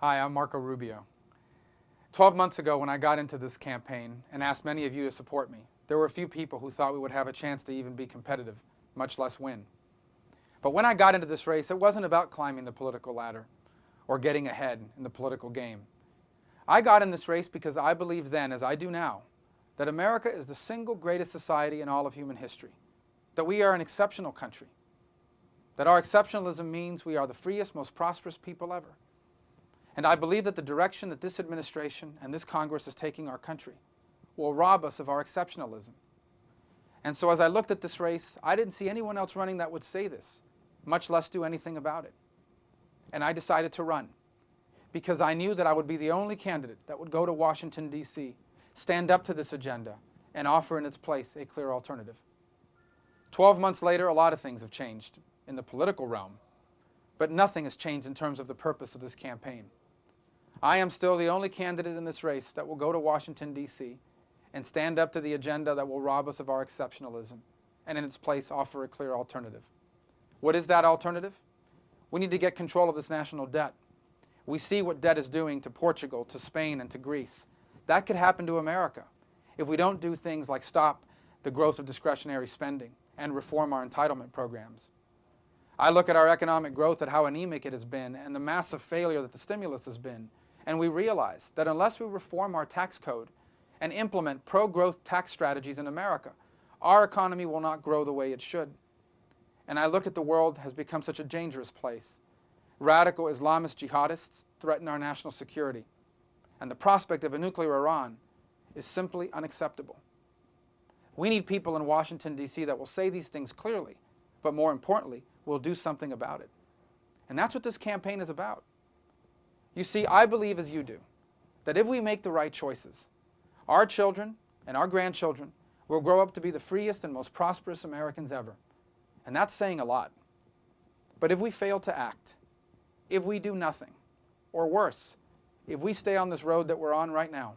Hi, I'm Marco Rubio. 12 months ago when I got into this campaign and asked many of you to support me, there were a few people who thought we would have a chance to even be competitive, much less win. But when I got into this race, it wasn't about climbing the political ladder or getting ahead in the political game. I got in this race because I believed then, as I do now, that America is the single greatest society in all of human history, that we are an exceptional country, that our exceptionalism means we are the freest, most prosperous people ever. And I believe that the direction that this administration and this Congress is taking our country will rob us of our exceptionalism. And so as I looked at this race, I didn't see anyone else running that would say this, much less do anything about it. And I decided to run because I knew that I would be the only candidate that would go to Washington, D.C., stand up to this agenda, and offer in its place a clear alternative. 12 months later, a lot of things have changed in the political realm, but nothing has changed in terms of the purpose of this campaign. I am still the only candidate in this race that will go to Washington, D.C. and stand up to the agenda that will rob us of our exceptionalism and in its place offer a clear alternative. What is that alternative? We need to get control of this national debt. We see what debt is doing to Portugal, to Spain, and to Greece. That could happen to America if we don't do things like stop the growth of discretionary spending and reform our entitlement programs. I look at our economic growth, at how anemic it has been, and the massive failure that the stimulus has been, and we realize that unless we reform our tax code and implement pro-growth tax strategies in America, our economy will not grow the way it should. And I look at the world has become such a dangerous place. Radical Islamist jihadists threaten our national security, and the prospect of a nuclear Iran is simply unacceptable. We need people in Washington, D.C. that will say these things clearly, but more importantly, will do something about it. And that's what this campaign is about. You see, I believe as you do, that if we make the right choices, our children and our grandchildren will grow up to be the freest and most prosperous Americans ever. And that's saying a lot. But if we fail to act, if we do nothing, or worse, if we stay on this road that we're on right now,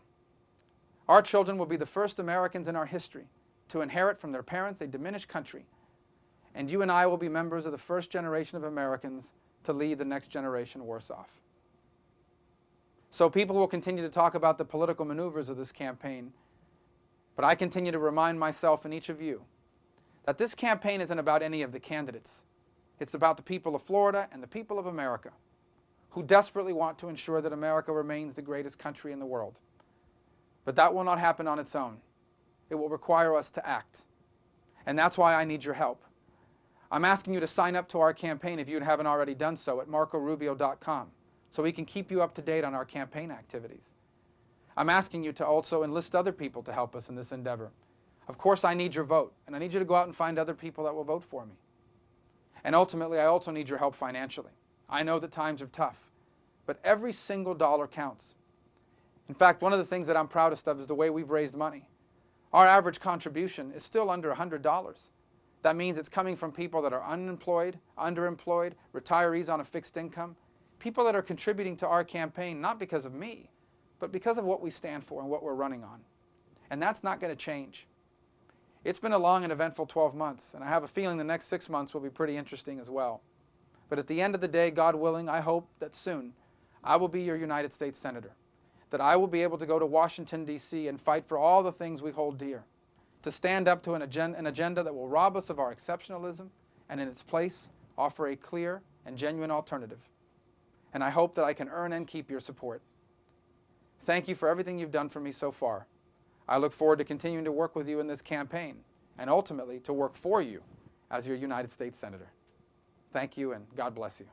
our children will be the first Americans in our history to inherit from their parents a diminished country, and you and I will be members of the first generation of Americans to lead the next generation worse off. So people will continue to talk about the political maneuvers of this campaign, but I continue to remind myself and each of you that this campaign isn't about any of the candidates. It's about the people of Florida and the people of America who desperately want to ensure that America remains the greatest country in the world. But that will not happen on its own. It will require us to act. And that's why I need your help. I'm asking you to sign up to our campaign if you haven't already done so at marcorubio.com so we can keep you up to date on our campaign activities. I'm asking you to also enlist other people to help us in this endeavor. Of course, I need your vote, and I need you to go out and find other people that will vote for me. And ultimately, I also need your help financially. I know that times are tough, but every single dollar counts. In fact, one of the things that I'm proudest of is the way we've raised money. Our average contribution is still under $100. That means it's coming from people that are unemployed, underemployed, retirees on a fixed income, people that are contributing to our campaign not because of me, but because of what we stand for and what we're running on. And that's not going to change. It's been a long and eventful 12 months, and I have a feeling the next 6 months will be pretty interesting as well. But at the end of the day, God willing, I hope that soon I will be your United States Senator, that I will be able to go to Washington, D.C. and fight for all the things we hold dear, to stand up to an agenda that will rob us of our exceptionalism and in its place offer a clear and genuine alternative. And I hope that I can earn and keep your support. Thank you for everything you've done for me so far. I look forward to continuing to work with you in this campaign and ultimately to work for you as your United States Senator. Thank you, and God bless you.